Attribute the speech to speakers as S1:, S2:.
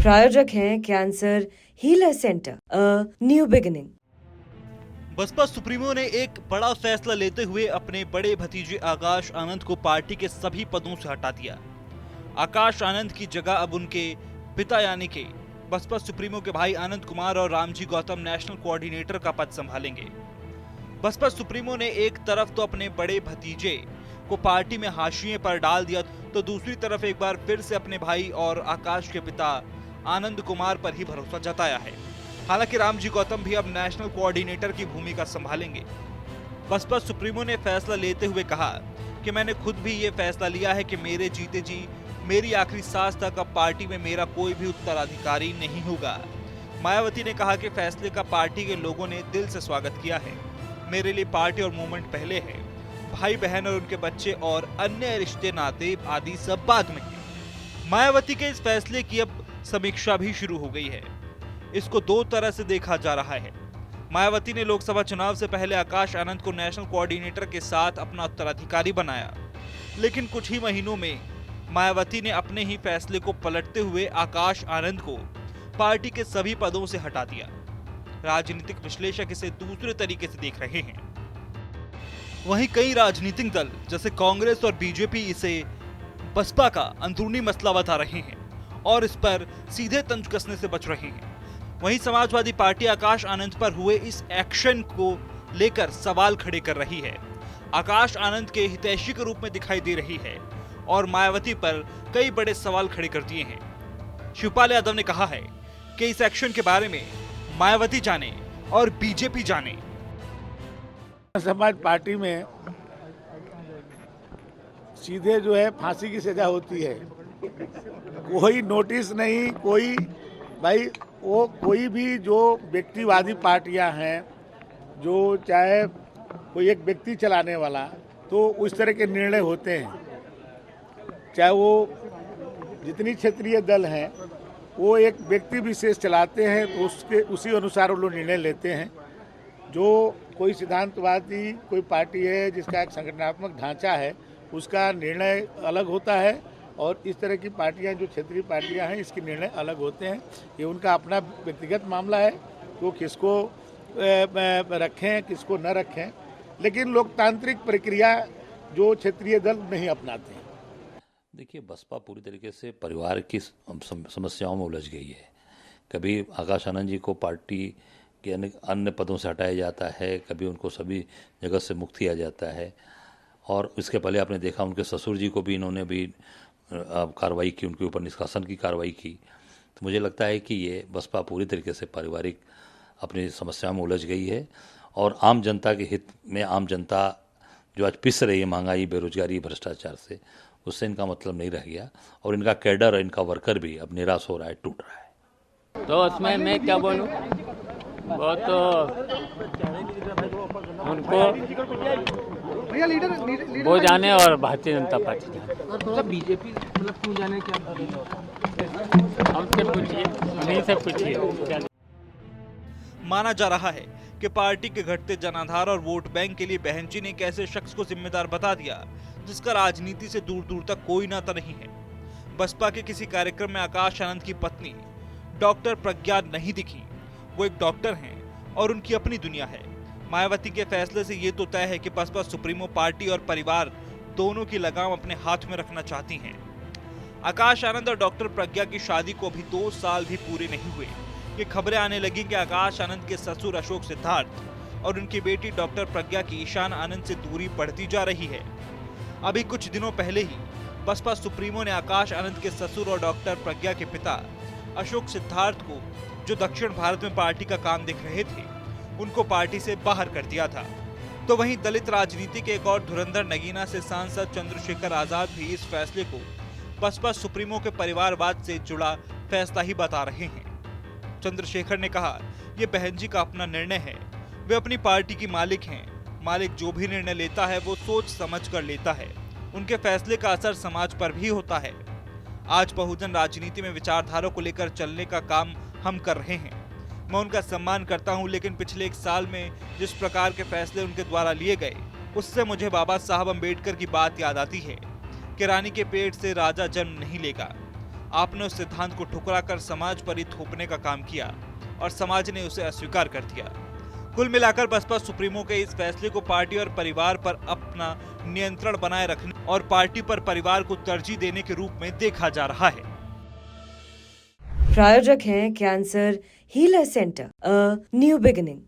S1: प्रायोजक हैं cancer healer centre, a new beginning.
S2: Baspa supremo ने एक बड़ा फैसला लेते हुए अपने बड़े भतीजे आकाश आनंद को पार्टी के सभी पदों से हटा दिया। आकाश आनंद की जगह अब उनके पिता यानी के बसपा सुप्रीमो के भाई आनंद कुमार और रामजी गौतम नेशनल कोऑर्डिनेटर का पद संभालेंगे। बसपा सुप्रीमो ने एक तरफ तो अपने बड़े भतीजे को पार्टी में हाशिए पर डाल दिया, तो दूसरी तरफ एक बार फिर से अपने भाई और आकाश के पिता आनंद कुमार पर ही भरोसा जताया है। हालांकि रामजी गौतम भी अब नेशनल कोऑर्डिनेटर की भूमिका संभालेंगे। बसपा सुप्रीमो ने फैसला लेते हुए कहा कि मैंने खुद भी ये फैसला लिया है कि मेरे जीते जी मेरी आखिरी सांस तक अब पार्टी में मेरा कोई भी उत्तराधिकारी नहीं होगा। मायावती ने कहा कि फैसले का पार्टी के लोगों ने दिल से स्वागत किया है। मेरे लिए पार्टी और मूवमेंट पहले है, भाई बहन और उनके बच्चे और अन्य रिश्ते नाते आदि सब बाद में है। मायावती के इस फैसले की अब समीक्षा भी शुरू हो गई है। इसको दो तरह से देखा जा रहा है। मायावती ने लोकसभा चुनाव से पहले आकाश आनंद को नेशनल कोऑर्डिनेटर के साथ अपना उत्तराधिकारी बनाया, लेकिन कुछ ही महीनों में मायावती ने अपने ही फैसले को पलटते हुए आकाश आनंद को पार्टी के सभी पदों से हटा दिया। राजनीतिक विश्लेषक इसे दूसरे तरीके से देख रहे हैं। वहीं कई राजनीतिक दल जैसे कांग्रेस और बीजेपी इसे बसपा का अंदरूनी मसला बता रहे हैं और इस पर सीधे तंज कसने से बच रहे हैं। वहीं समाजवादी पार्टी आकाश आनंद पर हुए इस एक्शन को लेकर सवाल खड़े कर रही है। आकाश आनंद के हितैषी के रूप में दिखाई दे रही है और मायावती पर कई बड़े सवाल खड़े कर दिए हैं। शिवपाल यादव ने कहा है कि इस एक्शन के बारे में मायावती जाने और बीजेपी जाने।
S3: समाज पार्टी में सीधे जो है फांसी की सजा होती है, कोई नोटिस नहीं, कोई भाई वो कोई भी जो व्यक्तिवादी पार्टियां हैं, जो चाहे कोई एक व्यक्ति चलाने वाला, तो उस तरह के निर्णय होते हैं। चाहे वो जितनी क्षेत्रीय दल हैं वो एक व्यक्ति विशेष चलाते हैं, तो उसके उसी अनुसार वो लोग निर्णय लेते हैं। जो कोई सिद्धांतवादी कोई पार्टी है जिसका एक संगठनात्मक ढांचा है, उसका निर्णय अलग होता है और इस तरह की पार्टियां जो क्षेत्रीय पार्टियां हैं इसके निर्णय अलग होते हैं। ये उनका अपना व्यक्तिगत मामला है, तो किसको रखें किसको न रखें, लेकिन लोकतांत्रिक प्रक्रिया जो क्षेत्रीय दल नहीं अपनाते हैं।
S4: देखिए, बसपा पूरी तरीके से परिवार की समस्याओं में उलझ गई है। कभी आकाश आनंद जी को पार्टी के अन्य पदों से हटाया जाता है, कभी उनको सभी जगह से मुक्त किया जाता है, और इसके पहले आपने देखा उनके ससुर जी को भी इन्होंने भी कार्रवाई की, उनके ऊपर निष्कासन की कार्रवाई की। तो मुझे लगता है कि ये बसपा पूरी तरीके से पारिवारिक अपनी समस्याओं में उलझ गई है और आम जनता के हित में, आम जनता जो आज पिस रही है महंगाई, बेरोजगारी, भ्रष्टाचार से, उससे इनका मतलब नहीं रह गया और इनका कैडर और इनका वर्कर भी अब निराश हो रहा है, टूट रहा है।
S5: तो उसमें मैं क्या बोलूं, वो तो उनको वो जाने और भारतीय जनता पार्टी जाने।
S6: बीजेपी मतलब क्यों जाने, क्या
S5: हमसे पूछिए, उन्हीं से पूछिए।
S2: माना जा रहा है कि पार्टी के घटते जनाधार और वोट बैंक के लिए बहन जी ने एक ऐसे शख्स को जिम्मेदार बता दिया जिसका राजनीति से दूर दूर तक कोई नाता नहीं है। बसपा के किसी कार्यक्रम में आकाश आनंद की पत्नी डॉक्टर प्रज्ञा नहीं दिखी। वो एक डॉक्टर हैं और उनकी अपनी दुनिया है। मायावती के फैसले से ये तो तय है कि बसपा सुप्रीमो पार्टी और परिवार दोनों की लगाम अपने हाथ में रखना चाहती हैं। आकाश आनंद और डॉक्टर प्रज्ञा की शादी को अभी 2 साल भी पूरे नहीं हुए कि खबरें आने लगी कि आकाश आनंद के ससुर अशोक सिद्धार्थ और उनकी बेटी डॉक्टर प्रज्ञा की ईशान आनंद से दूरी बढ़ती जा रही है। अभी कुछ दिनों पहले ही बसपा सुप्रीमो ने आकाश आनंद के ससुर और डॉक्टर प्रज्ञा के पिता अशोक सिद्धार्थ को, जो दक्षिण भारत में पार्टी का काम देख रहे थे, उनको पार्टी से बाहर कर दिया था। तो वहीं दलित राजनीति के एक और धुरंधर नगीना से सांसद चंद्रशेखर आजाद भी इस फैसले को बसपा सुप्रीमो के परिवारवाद से जुड़ा फैसला ही बता रहे हैं। चंद्रशेखर ने कहा, ये बहन जी का अपना निर्णय है, वे अपनी पार्टी की मालिक हैं। मालिक जो भी निर्णय लेता है वो सोच समझ कर लेता है। उनके फैसले का असर समाज पर भी होता है। आज बहुजन राजनीति में विचारधारा को लेकर चलने का काम हम कर रहे हैं। मैं उनका सम्मान करता हूं, लेकिन पिछले 1 साल में जिस प्रकार के फैसले उनके द्वारा लिए गए, उससे मुझे बाबा साहब अम्बेडकर की बात याद आती है कि रानी के पेट से राजा जन्म नहीं लेगा। आपने उस सिद्धांत को ठुकराकर समाज पर ही थोपने का काम किया और समाज ने उसे अस्वीकार कर दिया। कुल मिलाकर बसपा सुप्रीमो के इस फैसले को पार्टी और परिवार पर अपना नियंत्रण बनाए रखने और पार्टी पर परिवार को तरजीह देने के रूप में देखा जा रहा है।
S1: प्रायोजक हैं cancer healer centre, a new beginning.